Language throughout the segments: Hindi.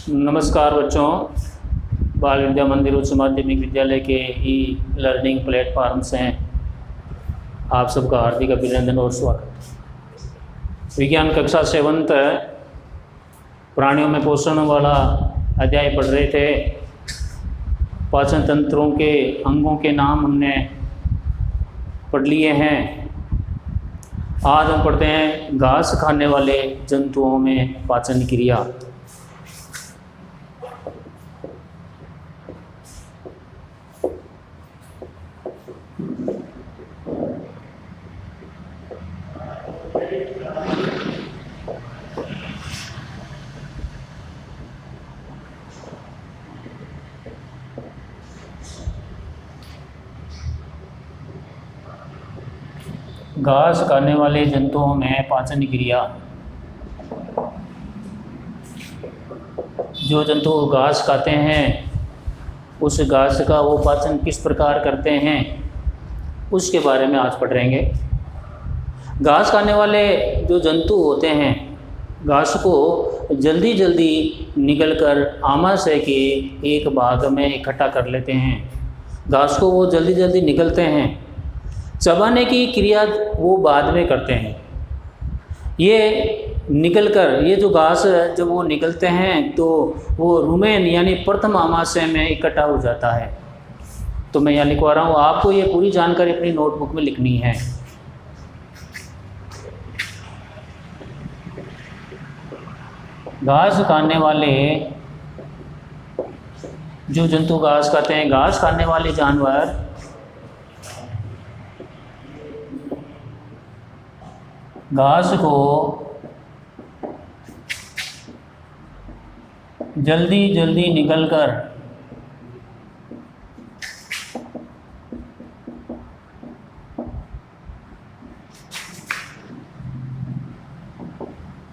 नमस्कार बच्चों, बाल विद्या मंदिर उच्च माध्यमिक विद्यालय के ई लर्निंग प्लेटफॉर्म से आप सबका हार्दिक अभिनंदन और स्वागत। विज्ञान कक्षा 7 प्राणियों में पोषण वाला अध्याय पढ़ रहे थे। पाचन तंत्रों के अंगों के नाम हमने पढ़ लिए हैं। आज हम पढ़ते हैं घास खाने वाले जंतुओं में पाचन क्रिया। घास खाने वाले जंतुओं में पाचन क्रिया। जो जंतु घास खाते हैं उस घास का वो पाचन किस प्रकार करते हैं उसके बारे में आज पढ़ेंगे। घास खाने वाले जो जंतु होते हैं घास को जल्दी जल्दी निगलकर आमाशय के एक भाग में इकट्ठा कर लेते हैं। घास को वो जल्दी जल्दी निगलते हैं। चबाने की क्रिया वो बाद में करते हैं। ये निकलकर ये जो घास जब वो निकलते हैं तो वो रुमेन यानी प्रथम आमाशय में इकट्ठा हो जाता है। तो मैं यहाँ लिखवा रहा हूँ, आपको ये पूरी जानकारी अपनी नोटबुक में लिखनी है। घास खाने वाले जो जंतु घास खाते हैं, घास खाने वाले जानवर घास को जल्दी जल्दी निकलकर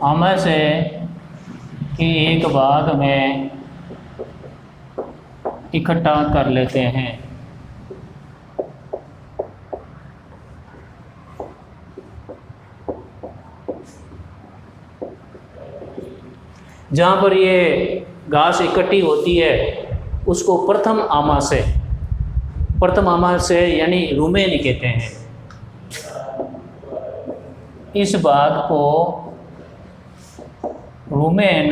आमाशय के एक भाग में इकट्ठा कर लेते हैं। जहाँ पर ये घास इकट्ठी होती है उसको प्रथम आमाशय यानी रुमेन कहते हैं। इस भाग को रुमेन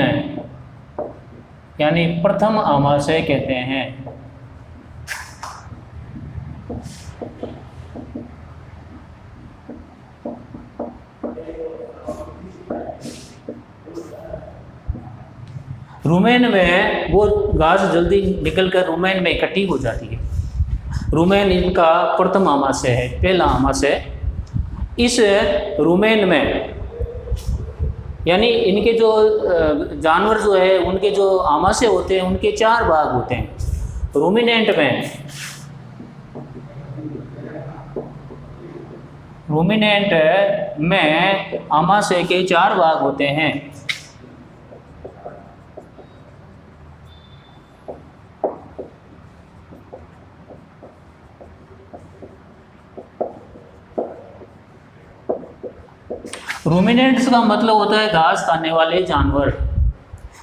यानी प्रथम आमाशय कहते हैं। रुमेन में वो घास जल्दी निकलकर रुमेन में इकट्ठी हो जाती है। रुमेन इनका प्रथम आमाशय है, पहला आमाशय। इस रुमेन में यानी इनके जो जानवर जो है उनके जो आमाशय होते हैं उनके 4 भाग होते हैं। रुमिनेंट में आमाशय के 4 भाग होते हैं। रूमिनेंट्स का मतलब होता है घास खाने वाले जानवर।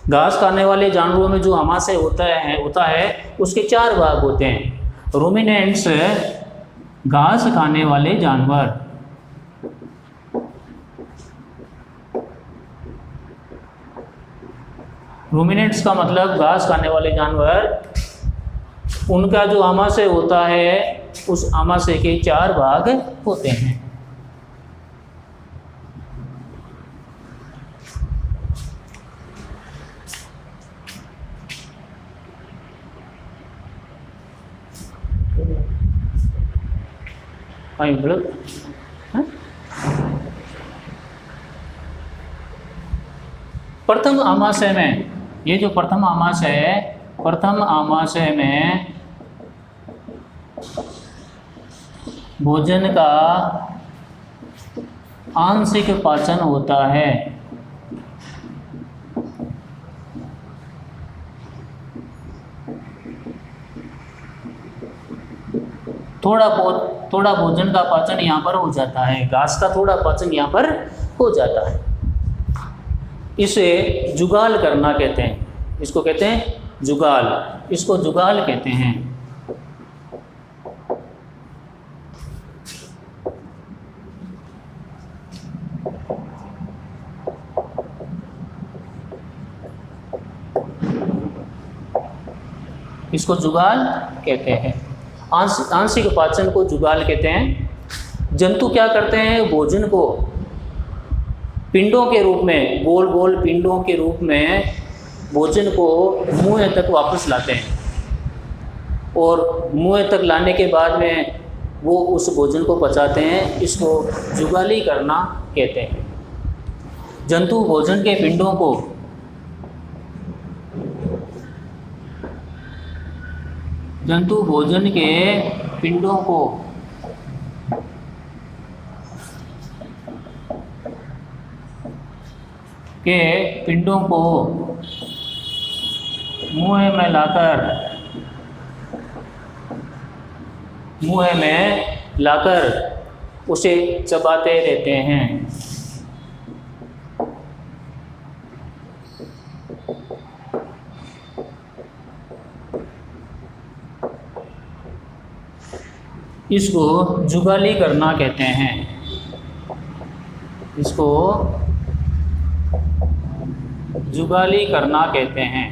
घास खाने वाले जानवरों में जो आमाशय होता है उसके 4 भाग होते हैं। रूमिनेंट्स घास खाने वाले जानवर। रूमिनेंट्स का मतलब घास खाने वाले जानवर, उनका जो आमाशय होता है उस आमाशय के 4 भाग होते हैं। प्रथम आमाशय में, ये जो प्रथम आमाशय है, प्रथम आमाशय में भोजन का आंशिक पाचन होता है। थोड़ा भोजन का पाचन यहाँ पर हो जाता है, घास का थोड़ा पाचन यहाँ पर हो जाता है। इसे जुगाल करना कहते हैं। इसको कहते हैं जुगाल, इसको जुगाल कहते हैं। इसको जुगाल कहते हैं। आंशिक पाचन को जुगाल कहते हैं। जंतु क्या करते हैं, भोजन को पिंडों के रूप में, गोल गोल पिंडों के रूप में भोजन को मुंह तक वापस लाते हैं, और मुंह तक लाने के बाद में वो उस भोजन को पचाते हैं। इसको जुगाली करना कहते हैं। जंतु भोजन के पिंडों को जंतु भोजन के पिंडों को मुंह में लाकर उसे चबाते रहते हैं। इसको जुगाली करना कहते हैं। इसको जुगाली करना कहते हैं।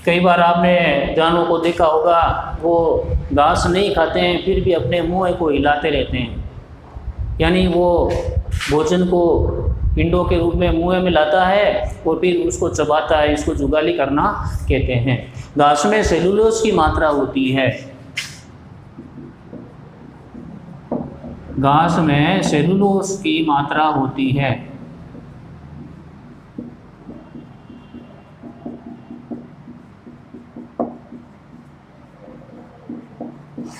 कई बार आपने जानवरों को देखा होगा, वो घास नहीं खाते हैं फिर भी अपने मुंह को हिलाते रहते हैं, यानी वो भोजन को पिंडों के रूप में मुंह में लाता है और फिर उसको चबाता है। इसको जुगाली करना कहते हैं। घास में सेलुलोज की मात्रा होती है। घास में सेलुलोज की मात्रा होती है।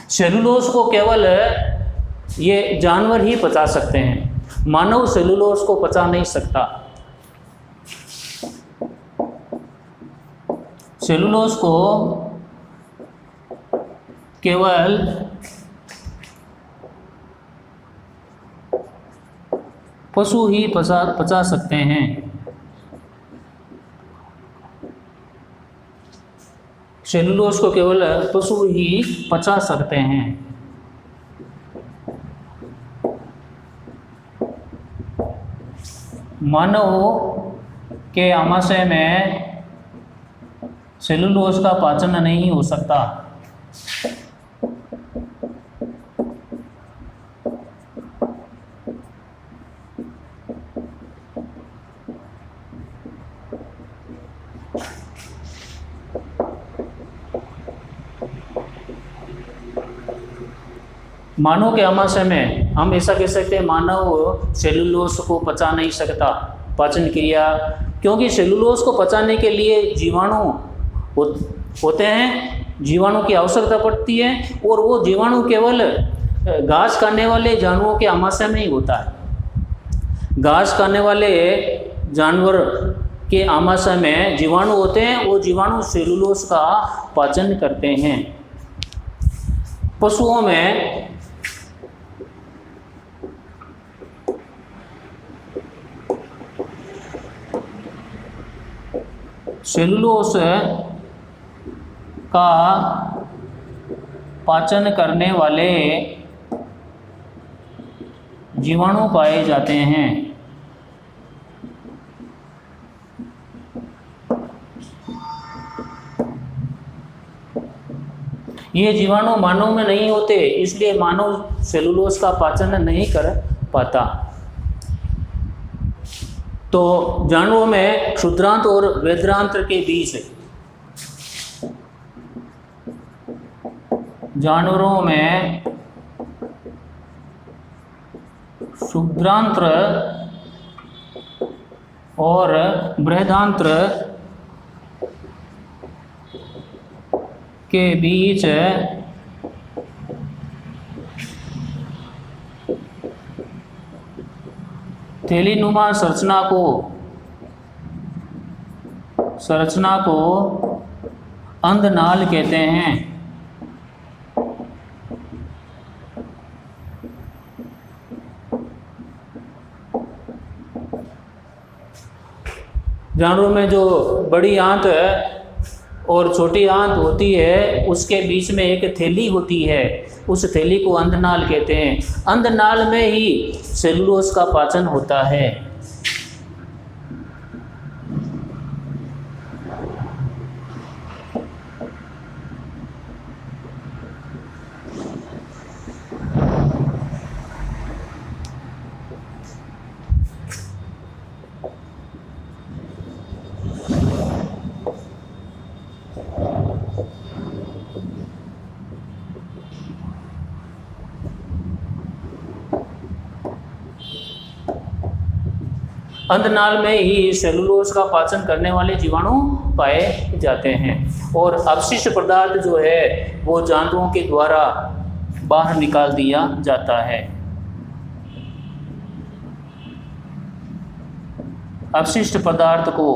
सेलुलोज को केवल ये जानवर ही पचा सकते हैं, मानव सेलुलोज को पचा नहीं सकता। सेलुलोज को केवल पशु ही पचा सकते हैं। सेलुलोज को केवल पशु ही पचा सकते हैं। मानव के आमाशय में सेलुलोज का पाचन नहीं हो सकता। मानव के आमाशय में हम ऐसा कह सकते हैं, मानव सेलुलोज को पचा नहीं सकता, पाचन क्रिया, क्योंकि सेलुलोज को पचाने के लिए जीवाणु होते हैं, जीवाणु की आवश्यकता पड़ती है, और वो जीवाणु केवल घास खाने वाले जानवरों के आमाशय में ही होता है। घास खाने वाले जानवर के आमाशय में जीवाणु होते हैं, वो जीवाणु सेलुलोज का पाचन करते हैं। पशुओं में सेलुलोज का पाचन करने वाले जीवाणु पाए जाते हैं। ये जीवाणु मानव में नहीं होते, इसलिए मानव सेलुलोज का पाचन नहीं कर पाता। तो जानवरों में क्षुद्रांत और वेद्रांत्र के बीच, जानवरों में क्षुद्रांत्र और बृहदांत्र के बीच थैलीनुमा संरचना को अंधनाल कहते हैं। जानवरों में जो बड़ी आंत और छोटी आंत होती है उसके बीच में एक थैली होती है, उस थैली को अंधनाल कहते हैं। अंधनाल में ही सेलुलोज का पाचन होता है। अंधनाल में ही सेलुलोज का पाचन करने वाले जीवाणु पाए जाते हैं और अपशिष्ट पदार्थ जो है वो जानवरों के द्वारा बाहर निकाल दिया जाता है। अपशिष्ट पदार्थ को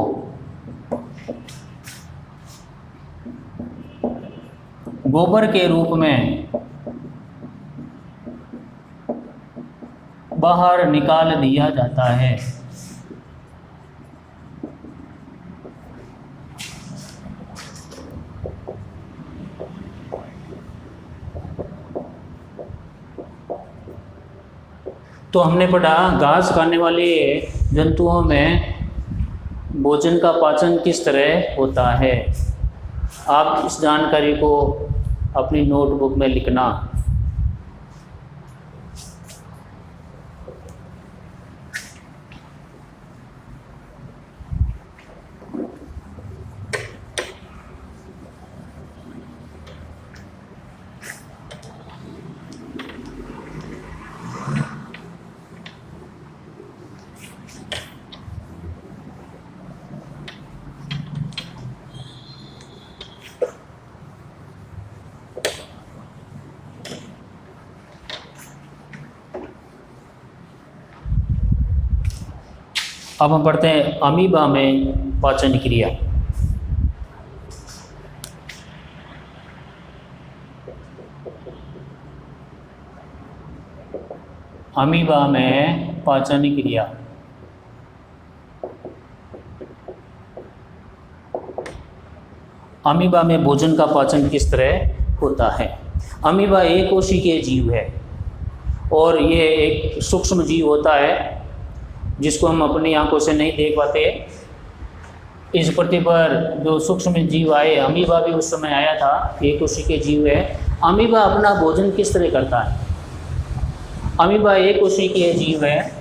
गोबर के रूप में बाहर निकाल दिया जाता है। तो हमने पढ़ा घास खाने वाले जंतुओं में भोजन का पाचन किस तरह होता है। आप इस जानकारी को अपनी नोटबुक में लिखना। अब हम पढ़ते हैं अमीबा में पाचन क्रिया। अमीबा में पाचन क्रिया। अमीबा में भोजन का पाचन किस तरह होता है। अमीबा एक कोशिकीय जीव है और ये एक सूक्ष्म जीव होता है जिसको हम अपनी आंखों से नहीं देख पाते। इस पृथ्वी पर जो सूक्ष्म जीव आए, अमीबा भी उस समय आया था, एक कोशिकीय जीव है। अमीबा अपना भोजन किस तरह करता है। अमीबा एक कोशिकीय जीव है।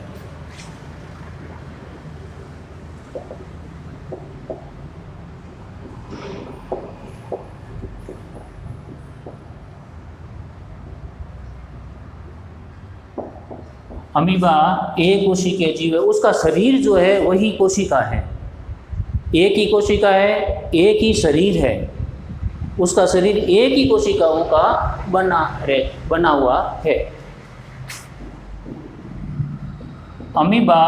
अमीबा एक कोशिकीय जीव है। उसका शरीर जो है वही कोशिका है, एक ही कोशिका है, एक ही शरीर है। उसका शरीर एक ही कोशिकाओं का बना हुआ है। अमीबा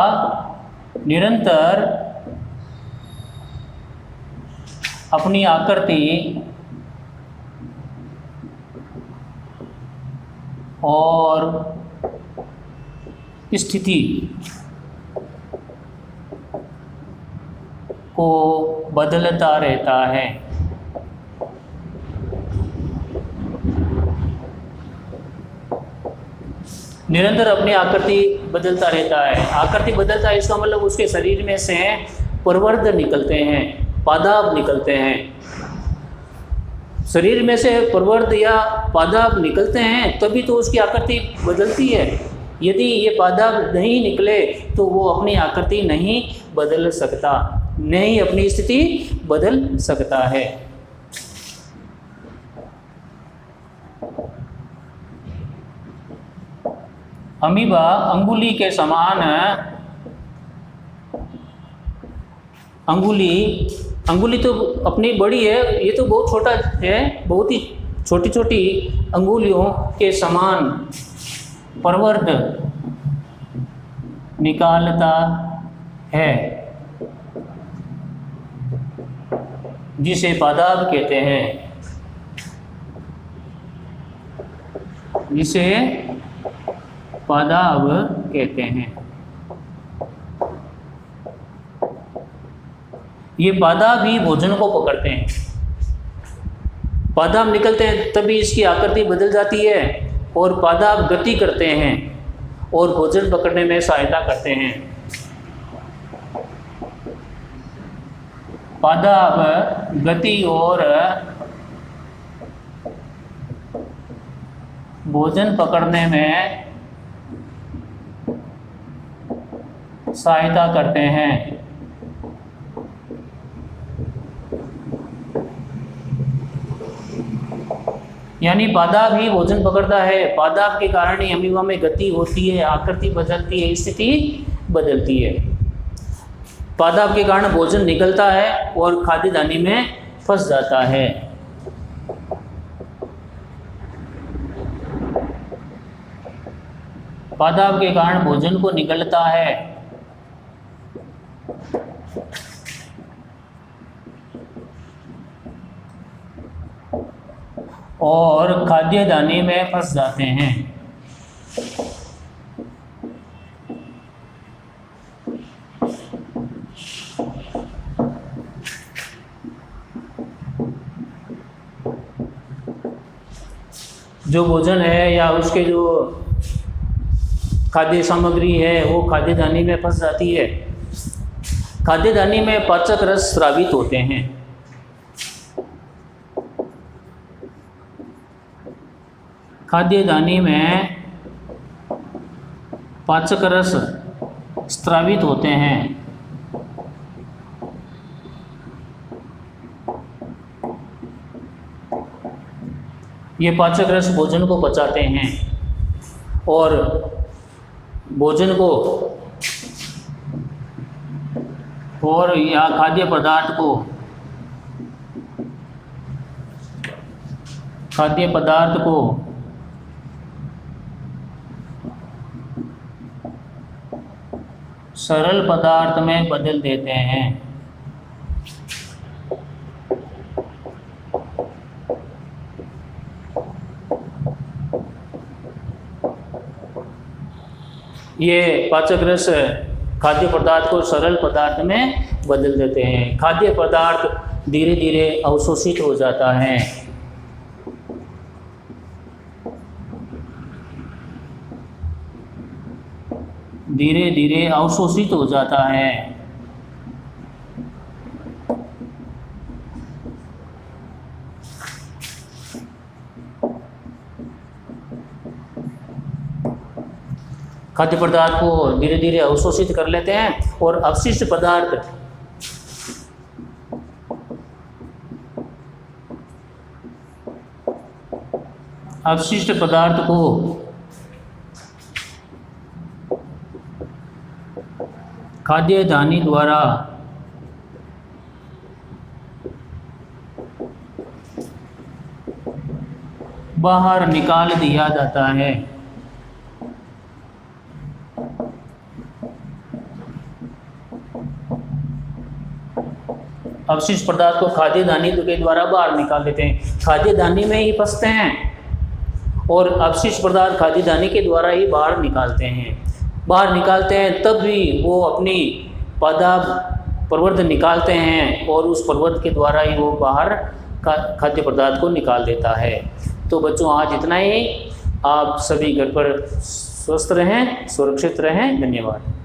निरंतर अपनी आकृति और स्थिति को बदलता रहता है। निरंतर अपनी आकृति बदलता रहता है। आकृति बदलता है इसका मतलब उसके शरीर में से प्रवर्ध निकलते हैं, पादाब निकलते हैं। शरीर में से प्रवर्ध या पादाब निकलते हैं तभी तो उसकी आकृति बदलती है। यदि ये पादाब नहीं निकले तो वो अपनी आकृति नहीं बदल सकता, नहीं अपनी स्थिति बदल सकता है। अमीबा अंगुली के समान, अंगुली तो अपनी बड़ी है, ये तो बहुत छोटा है, बहुत ही छोटी छोटी अंगुलियों के समान प्रवर्ध निकालता है जिसे पादाब कहते हैं, जिसे पादाब कहते हैं। ये पादाब ही भोजन को पकड़ते हैं। पादाब निकलते हैं तभी इसकी आकृति बदल जाती है और पादाब गति करते हैं और भोजन पकड़ने में सहायता करते हैं। पादाब गति और भोजन पकड़ने में सहायता करते हैं। यानी पादाब ही भोजन पकड़ता है, पादाब के कारण ही अमीबा में गति होती है, आकृति बदलती है, स्थिति बदलती है। पादाब के कारण भोजन निकलता है और खाद्य दानी में फंस जाता है। पादाब के कारण भोजन को निकलता है और खाद्य दानी में फंस जाते हैं। जो भोजन है या उसके जो खाद्य सामग्री है वो खाद्य दानी में फंस जाती है। खाद्य दानी में पाचक रस स्रावित होते हैं। खाद्य दानी में पाचक रस स्रावित होते हैं। ये पाचक रस भोजन को पचाते हैं और भोजन को और या खाद्य पदार्थ को सरल पदार्थ में बदल देते हैं। ये पाचक रस खाद्य पदार्थ को सरल पदार्थ में बदल देते हैं। खाद्य पदार्थ धीरे धीरे अवशोषित हो जाता है। धीरे धीरे अवशोषित हो जाता है। खाद्य पदार्थ को धीरे धीरे अवशोषित कर लेते हैं और अवशिष्ट पदार्थ को खाद्य दानी द्वारा बाहर निकाल दिया जाता है। अवशिष्ट पदार्थ को खाद्य दानी के द्वारा बाहर निकाल देते हैं। खाद्य दानी में ही फंसते हैं और अवशिष्ट पदार्थ खाद्य दानी के द्वारा ही बाहर निकालते हैं। तब भी वो अपनी पादाब प्रवर्ध निकालते हैं और उस प्रवर्ध के द्वारा ही वो बाहर खाद्य पदार्थ को निकाल देता है। तो बच्चों आज इतना ही। आप सभी घर पर स्वस्थ रहें, सुरक्षित रहें। धन्यवाद।